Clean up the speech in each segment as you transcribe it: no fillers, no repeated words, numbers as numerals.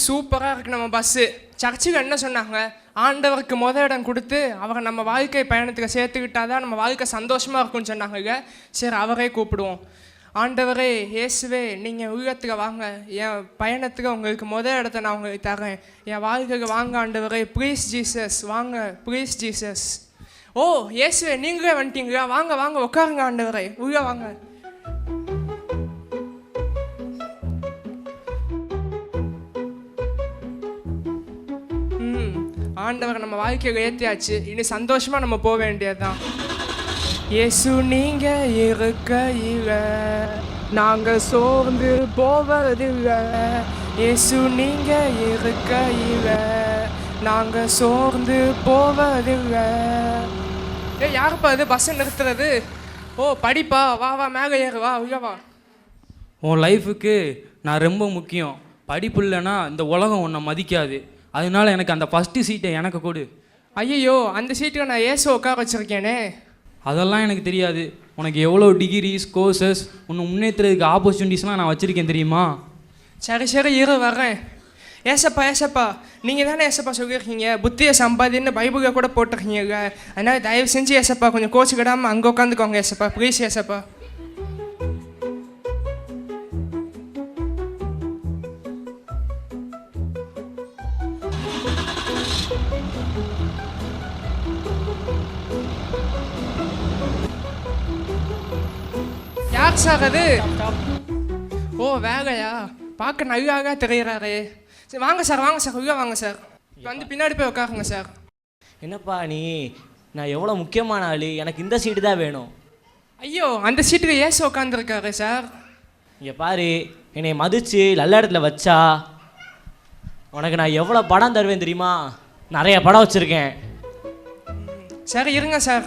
சூப்பராக இருக்குது நம்ம பஸ்ஸு. சர்ச்சுக்கு என்ன சொன்னாங்க? ஆண்டவருக்கு இடம் கொடுத்து அவரை நம்ம வாழ்க்கை பயணத்துக்கு சேர்த்துக்கிட்டா தான் நம்ம வாழ்க்கை சந்தோஷமாக இருக்கும்னு சொன்னாங்க. சரி, அவரே கூப்பிடுவோம். ஆண்டவரே, இயேசுவே, நீங்கள் உள்ளத்துக்கு வாங்க, என் பயணத்துக்கு உங்களுக்கு இடத்த நான் உங்களுக்கு தரேன், என் வாழ்க்கைக்கு வாங்க ஆண்டவரே, ப்ளீஸ் ஜீசஸ், வாங்க ப்ளீஸ் ஜீசஸ். ஓ இயேசுவே, நீங்களே வந்துட்டீங்களா? வாங்க வாங்க உட்காருங்க ஆண்டவரே, உள்ளே வாங்க. ஆண்டவரை நம்ம வாழ்க்கையில் ஏற்றியாச்சு, இனி சந்தோஷமாக நம்ம போக வேண்டியதுதான். இயேசு நீங்க இருக்கையில நாங்கள் சோர்ந்து போவதில்லை, இயேசு நீங்க இருக்கையில நாங்கள் சோர்ந்து போவதில்லை. யாருப்பா இது பஸ்ஸை நிறுத்துறது? ஓ படிப்பா, வா வா மேலே ஏறு, வா உள்ள வா. உன் லைஃபுக்கு நான் ரொம்ப முக்கியம். படிப்பு இல்லைன்னா இந்த உலகம் உன்னை மதிக்காது. அதனால எனக்கு அந்த ஃபஸ்ட்டு சீட்டை எனக்கு கொடு. ஐயோ, அந்த சீட்டுக்கு நான் ஏசு உட்கார வச்சுருக்கேனே. அதெல்லாம் எனக்கு தெரியாது. உனக்கு எவ்வளோ டிகிரிஸ் கோர்சஸ் உன்னை முன்னேற்றுறதுக்கு ஆப்பர்ச்சுனிட்டிஸ்லாம் நான் வச்சுருக்கேன் தெரியுமா? சரி சரி இரு வர்றேன். ஏசப்பா ஏசப்பா, நீங்கள் தானே ஏசப்பா சொல்லியிருக்கீங்க, புத்தியை சம்பாதின்னு பைபிளில் கூட போட்டிருக்கீங்க. அதனால் தயவு செஞ்சு ஏசப்பா கொஞ்சம் கோச்சுக்கிடாமல் அங்கே உட்காந்துக்கோங்க ஏசப்பா, ப்ளீஸ் ஏசப்பா. யார் சார் அது? ஓ வேலையா? பார்க்க நல்லாக தெரிகிறாரு. சரி வாங்க சார், வாங்க சார், உள்ளே வாங்க சார். வந்து பின்னாடி போய் உட்காருங்க சார். என்னப்பா நீ, நான் எவ்வளோ முக்கியமான ஆள், எனக்கு இந்த சீட்டு தான் வேணும். ஐயோ, அந்த சீட்டுக்கு ஏசு உட்காந்துருக்காரு சார். இங்கே பாரு, என்னை மதித்து நல்ல இடத்துல வச்சா உனக்கு நான் எவ்வளோ படம் தருவேன் தெரியுமா? நிறைய படம் வச்சுருக்கேன். சரி இருங்க சார்.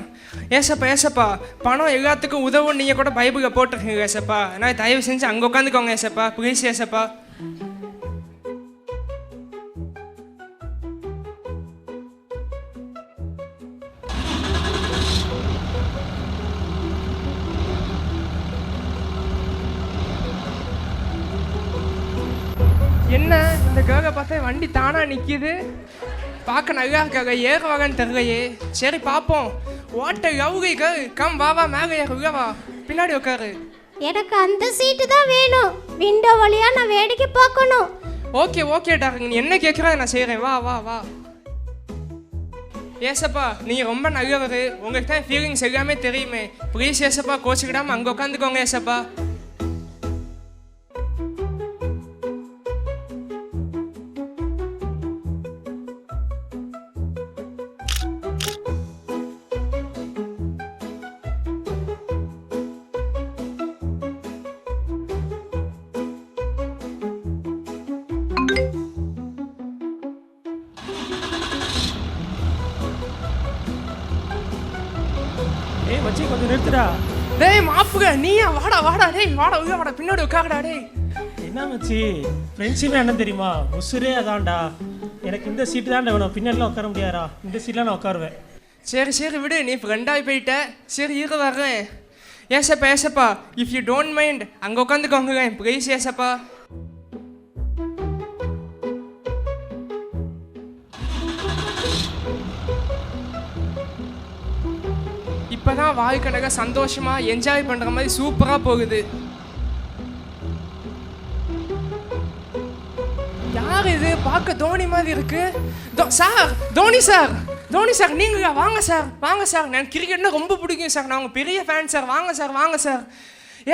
ஏசப்பா ஏசப்பா, பணம் எல்லாத்துக்கும் உதவும் நீங்கள் கூட பைபிளில் போட்டிருக்கீங்க ஏசப்பா. ஆனால் தயவு செஞ்சு அங்கே உட்காந்துக்கோங்க ஏசப்பா, ப்ளீஸ் ஏசப்பா. என்ன இந்த கேர்ளை பார்த்தா வண்டி தானா நிற்கிது, பார்க்க நல்லா இருக்காங்க, ஏறுவாங்கன்னு தெரியலையே. சரி பார்ப்போம். வாட் லவ்லி கேர்ள், கம் வா வா மேலே ஏறு, உள்ள வா, பின்னாடி உட்காரு. எனக்கு அந்த சீட்டு தான் வேணும், விண்டோ வழியா நான் வேடிக்கை பார்க்கணும். ஓகே ஓகே டாக்டர், நீ என்ன கேட்குறா நான் செய்கிறேன், வா வா வா. ஏசப்பா நீங்கள் ரொம்ப நல்லவர், உங்களுக்கு தான் ஃபீலிங்ஸ் எல்லாமே தெரியுமே, ப்ளீஸ் ஏசப்பா கோச்சிக்கிடாமல் அங்கே உட்காந்துக்கோங்க ஏசப்பா. மச்சி கொஞ்சம் நிறுத்துடா. டேய் மாப்புக, நீயா? வாடா வாடா, டேய் வாடா உள்ள வாடா, பின்னாடி உட்காருடா. டேய் என்ன மச்சி, ஃப்ரெண்ட்ஷிப் என்ன தெரியுமா? உசுரே அதான்டா. எனக்கு இந்த சீட்டு தான் வேணும், பின்னாடிலாம் உட்கார முடியாதா? இந்த சீட்லாம் நான் உட்காருவேன். சரி சரி விடு, நீ ஃப்ரெண்டாகி போயிட்ட. சரி இரு வர்றேன். ஏசப்பா ஏசப்பா, இஃப் யூ டோன்ட் மைண்ட் அங்கே உட்காந்துக்கோங்க ப்ளீஸ் ஏசப்பா. இப்போதான் வாழ்க்கை சந்தோஷமாக என்ஜாய் பண்ணுற மாதிரி சூப்பராக போகுது. யார் இது? பார்க்க தோனி மாதிரி இருக்கு. Sir, Dhoni sir, Dhoni sir நீங்களா? வாங்க சார், வாங்க சார், எனக்கு கிரிக்கெட்னா ரொம்ப பிடிக்கும் சார், நான் உங்கள் பெரிய ஃபேன் சார். வாங்க சார், வாங்க சார்.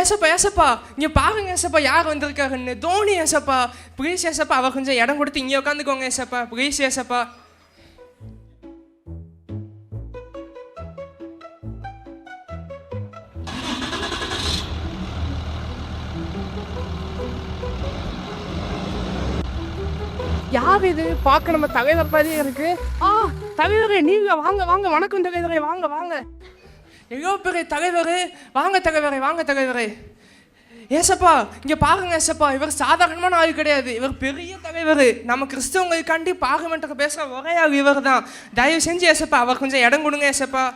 ஏசப்பா ஏசப்பா, இங்கே பாருங்க ஏசப்பா யார் வந்திருக்காருன்னு. தோனி ஏசப்பா, ப்ளீஸ் ஏசப்பா அவர் கொஞ்சம் இடம் கொடுத்து இங்கே உட்காந்துக்கோங்க ஏசப்பா, ப்ளீஸ் ஏசப்பா. யார் இது? பார்க்க நம்ம தலைவர் மாதிரியே இருக்கு. தலைவரே நீங்க வாங்க வாங்க. வணக்கம் தலைவரே, வாங்க வாங்க. எவ்வளோ பெரிய தலைவர், வாங்க தலைவரே, வாங்க தலைவரே. ஏசப்பா இங்கே பாருங்க ஏசப்பா, இவர் சாதாரணமான ஆள் கிடையாது, இவர் பெரிய தலைவர். நம்ம கிறிஸ்தவங்களுக்காண்டி பார்லிமெண்ட்டுக்கு பேசுகிற ஒரே ஆள் இவர் தான். தயவு செஞ்சு ஏசப்பா அவர் கொஞ்சம் இடம் கொடுங்க ஏசப்பா.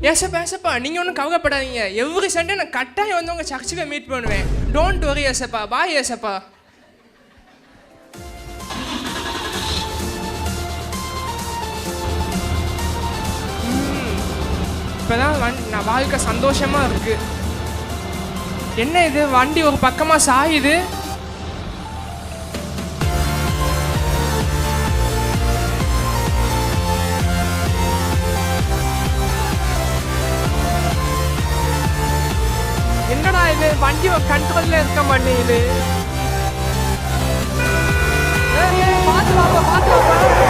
ஏசப்பா நீங்கள் ஒன்றும் கவலைப்படாதீங்க. எவ்ரி சண்டே நான் கட்டாயம் வந்து உங்கள் சர்ச்சுக்கு மீட் பண்ணுவேன். டோன்ட் வரி ஏசப்பா. பாய் ஏசப்பா. இப்போதான் நான் வாழ்க்கை சந்தோஷமாக இருக்கு. என்ன இது வண்டி ஒரு பக்கமாக சாயுது. என்னடா இது வண்டி கண்ட்ரோல்ல இருக்க மாட்டேங்குது. பார்த்து வாப்பா.